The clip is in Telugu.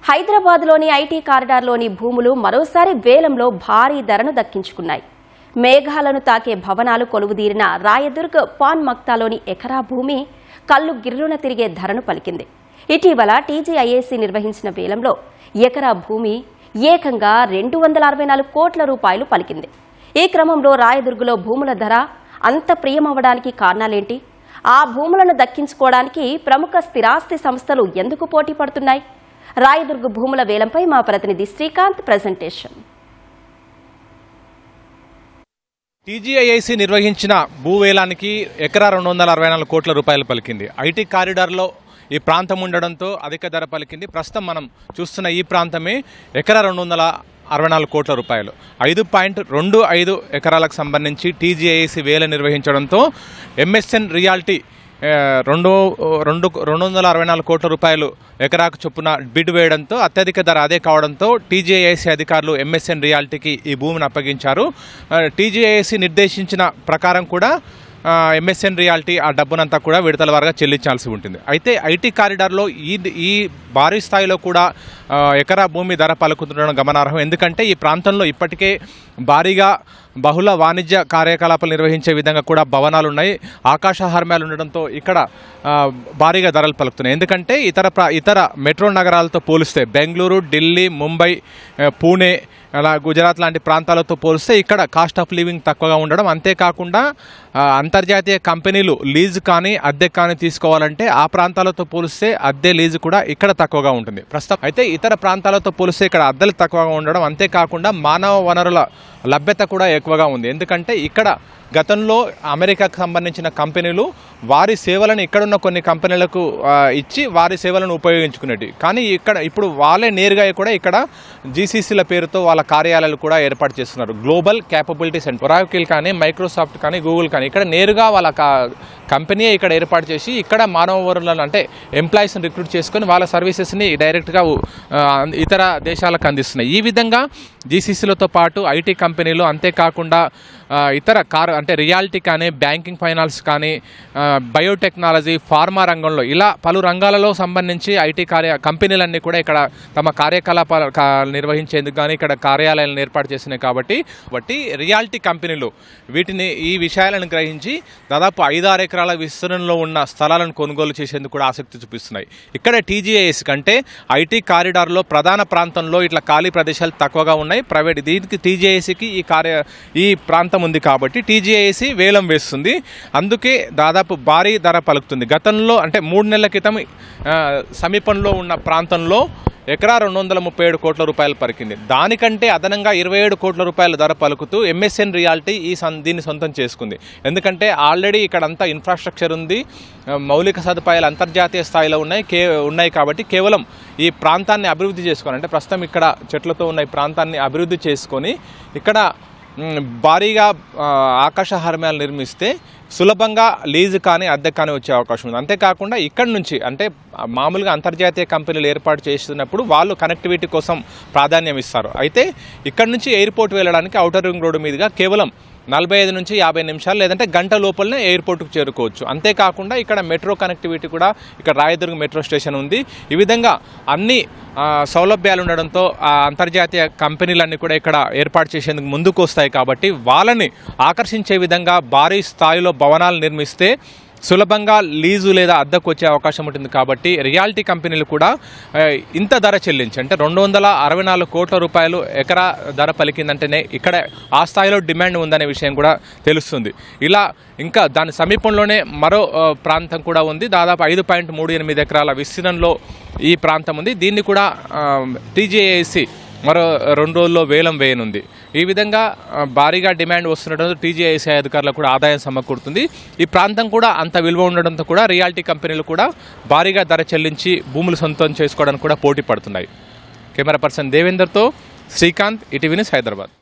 హైదరాబాద్లోని ఐటీ కారిడార్లోని భూములు మరోసారి వేలంలో భారీ ధరను దక్కించుకున్నాయి. మేఘాలను తాకే భవనాలు కొలువుదీరిన రాయదుర్గ్ పాన్ మక్తాలోని ఎకరా భూమి కళ్ళు గిర్రున తిరిగే ధరను పలికింది. ఇటీవల టీజీఐఏసీ నిర్వహించిన వేలంలో ఎకరా భూమి ఏకంగా 264 కోట్ల రూపాయలు పలికింది. ఈ క్రమంలో రాయదుర్గ్లో భూముల ధర అంత ప్రియమవడానికి కారణాలేంటి? ఆ భూములను దక్కించుకోవడానికి ప్రముఖ స్థిరాస్తి సంస్థలు ఎందుకు పోటీ పడుతున్నాయి? రాయదుర్గ్ భూముల వేలంపై మా ప్రతినిధి శ్రీకాంత్ ప్రెజెంటేషన్. టీజీఐఏసీ నిర్వహించిన భూవేలానికి ఎకరా 264 కోట్ల రూపాయలు పలికింది. ఐటీ కారిడార్లో ఈ ప్రాంతం ఉండడంతో అధిక ధర పలికింది. ప్రస్తుతం మనం చూస్తున్న ఈ ప్రాంతమే ఎకరా 264 కోట్ల రూపాయలు. 5.25 ఎకరాలకు సంబంధించి టీజీఐఏసీ వేల నిర్వహించడంతో ఎంఎస్ఎన్ రియాల్టీ 264 కోట్ల రూపాయలు ఎకరాకు చొప్పున బిడ్ వేయడంతో అత్యధిక ధర అదే కావడంతో టీజీఐఏసీ అధికారులు ఎంఎస్ఎన్ రియాల్టీకి ఈ భూమిని అప్పగించారు. టీజీఐఏసీ నిర్దేశించిన ప్రకారం కూడా ఎంఎస్ఎన్ రియాల్టీ ఆ డబ్బునంతా కూడా విడతల వారుగా చెల్లించాల్సి ఉంటుంది. అయితే ఐటీ కారిడార్లో ఈ భారీ స్థాయిలో కూడా ఎకరా భూమి ధర పలుకుతుండడం గమనార్హం. ఎందుకంటే ఈ ప్రాంతంలో ఇప్పటికే భారీగా బహుళ వాణిజ్య కార్యకలాపాలు నిర్వహించే విధంగా కూడా భవనాలు ఉన్నాయి. ఆకాశ హార్మ్యాలు ఉండడంతో ఇక్కడ భారీగా ధరలు పలుకుతున్నాయి. ఎందుకంటే ఇతర మెట్రో నగరాలతో పోలిస్తే బెంగళూరు, ఢిల్లీ, ముంబై, పూణే, అలా గుజరాత్ లాంటి ప్రాంతాలతో పోలిస్తే ఇక్కడ కాస్ట్ ఆఫ్ లివింగ్ తక్కువగా ఉండడం, అంతేకాకుండా అంతర్జాతీయ కంపెనీలు లీజు కానీ అద్దె కానీ తీసుకోవాలంటే ఆ ప్రాంతాలతో పోలిస్తే అద్దె లీజు కూడా ఇక్కడ తక్కువగా ఉంటుంది. ప్రస్తుతం అయితే ఇతర ప్రాంతాలతో పోలిస్తే ఇక్కడ అద్దెలు తక్కువగా ఉండడం, అంతేకాకుండా మానవ వనరుల లభ్యత కూడా ఎక్కువగా ఉంది. ఎందుకంటే ఇక్కడ గతంలో అమెరికాకు సంబంధించిన కంపెనీలు వారి సేవలను ఇక్కడున్న కొన్ని కంపెనీలకు ఇచ్చి వారి సేవలను ఉపయోగించుకునేవి. కానీ ఇప్పుడు వాళ్ళే నేరుగా కూడా ఇక్కడ జీసీసీల పేరుతో వాళ్ళ కార్యాలయాలు కూడా ఏర్పాటు చేస్తున్నారు. గ్లోబల్ క్యాపబిలిటీ సెంటర్, ఒరాకిల్ కానీ, మైక్రోసాఫ్ట్ కానీ, గూగుల్ కానీ ఇక్కడ నేరుగా వాళ్ళ కంపెనీ ఇక్కడ ఏర్పాటు చేసి ఇక్కడ మానవ వనరులను అంటే ఎంప్లాయీస్ని రిక్రూట్ చేసుకొని వాళ్ళ సర్వీసెస్ని డైరెక్ట్గా ఇతర దేశాలకు అందిస్తున్నాయి. ఈ విధంగా జీసీసీలతో పాటు ఐటీ కంపెనీలు, అంతేకాకుండా ఇతర అంటే రియాలిటీ కానీ, బ్యాంకింగ్ ఫైనాన్స్ కానీ, బయోటెక్నాలజీ, ఫార్మా రంగంలో ఇలా పలు రంగాలలో సంబంధించి ఐటీ కంపెనీలన్నీ కూడా ఇక్కడ తమ కార్యకలాపాలు నిర్వహించేందుకు కానీ ఇక్కడ కార్యాలయాలను ఏర్పాటు చేసినాయి. కాబట్టి రియాలిటీ కంపెనీలు ఈ విషయాలను గ్రహించి దాదాపు 5-6 ఎకరాల విస్తరణలో ఉన్న స్థలాలను కొనుగోలు చేసేందుకు కూడా ఆసక్తి చూపిస్తున్నాయి. ఇక్కడ టీజీఐఏసీ కంటే ఐటీ కారిడార్లో ప్రధాన ప్రాంతంలో ఇట్లా ఖాళీ ప్రదేశాలు తక్కువగా ఉన్నాయి. ప్రైవేట్ దీనికి టీజీఐఏసీకి ఈ ప్రాంతం ఉంది కాబట్టి టీజీఐఏసీ వేలం వేస్తుంది. అందుకే దాదాపు భారీ ధర పలుకుతుంది. గతంలో అంటే 3 నెలల క్రితం సమీపంలో ఉన్న ప్రాంతంలో ఎకరా 237 కోట్ల రూపాయలు పలికింది. దానికంటే అదనంగా 27 కోట్ల రూపాయల ధర పలుకుతూ ఎంఎస్ఎన్ రియాల్టీ దీన్ని సొంతం చేసుకుంది. ఎందుకంటే ఆల్రెడీ ఇక్కడంతా ఇన్ఫ్రాస్ట్రక్చర్ ఉంది, మౌలిక సదుపాయాలు అంతర్జాతీయ స్థాయిలో ఉన్నాయి కాబట్టి కేవలం ఈ ప్రాంతాన్ని అభివృద్ధి చేసుకొని, అంటే ప్రస్తుతం ఇక్కడ చెట్లతో ఉన్న ఈ ప్రాంతాన్ని అభివృద్ధి చేసుకొని ఇక్కడ భారీగా ఆకాశ హార్మ్యాలు నిర్మిస్తే సులభంగా లీజు కానీ అద్దె కానీ వచ్చే అవకాశం ఉంది. అంతేకాకుండా ఇక్కడి నుంచి అంటే మామూలుగా అంతర్జాతీయ కంపెనీలు ఏర్పాటు చేస్తున్నప్పుడు వాళ్ళు కనెక్టివిటీ కోసం ప్రాధాన్యం ఇస్తారు. అయితే ఇక్కడి నుంచి ఎయిర్పోర్ట్ వెళ్ళడానికి ఔటర్ రింగ్ రోడ్డు మీదుగా కేవలం 45 నుంచి 50 నిమిషాలు లేదంటే గంట లోపలనే ఎయిర్పోర్ట్కు చేరుకోవచ్చు. అంతేకాకుండా ఇక్కడ మెట్రో కనెక్టివిటీ కూడా ఇక్కడ రాయదుర్గ్ మెట్రో స్టేషన్ ఉంది. ఈ విధంగా అన్ని సౌలభ్యాలు ఉండడంతో అంతర్జాతీయ కంపెనీలన్నీ కూడా ఇక్కడ ఏర్పాటు చేసేందుకు ముందుకు వస్తాయి. కాబట్టి వాళ్ళని ఆకర్షించే విధంగా భారీ స్థాయిలో భవనాలు నిర్మిస్తే సులభంగా లీజు లేదా అద్దెకు వచ్చే అవకాశం ఉంటుంది. కాబట్టి రియాలిటీ కంపెనీలు కూడా ఇంత ధర చెల్లించి అంటే 264 కోట్ల రూపాయలు ఎకరా ధర పలికిందంటేనే ఇక్కడ ఆ స్థాయిలో డిమాండ్ ఉందనే విషయం కూడా తెలుస్తుంది. ఇలా ఇంకా దాని సమీపంలోనే మరో ప్రాంతం కూడా ఉంది. దాదాపు 5.38 ఎకరాల విస్తీర్ణంలో ఈ ప్రాంతం ఉంది. దీన్ని కూడా టీజీఐఏసీ మరో 2 రోజుల్లో వేలం వేయనుంది. ఈ విధంగా భారీగా డిమాండ్ వస్తుండటంతో టీజీఐఏసీ అధికారులకు కూడా ఆదాయం సమకూరుతుంది. ఈ ప్రాంతం కూడా అంత విలువ ఉండడంతో కూడా రియాలిటీ కంపెనీలు కూడా భారీగా ధర చెల్లించి భూములు సొంతం చేసుకోవడానికి కూడా పోటీ పడుతున్నాయి. కెమెరా పర్సన్ దేవేందర్తో శ్రీకాంత్, ఈటీవీ న్యూస్, హైదరాబాద్.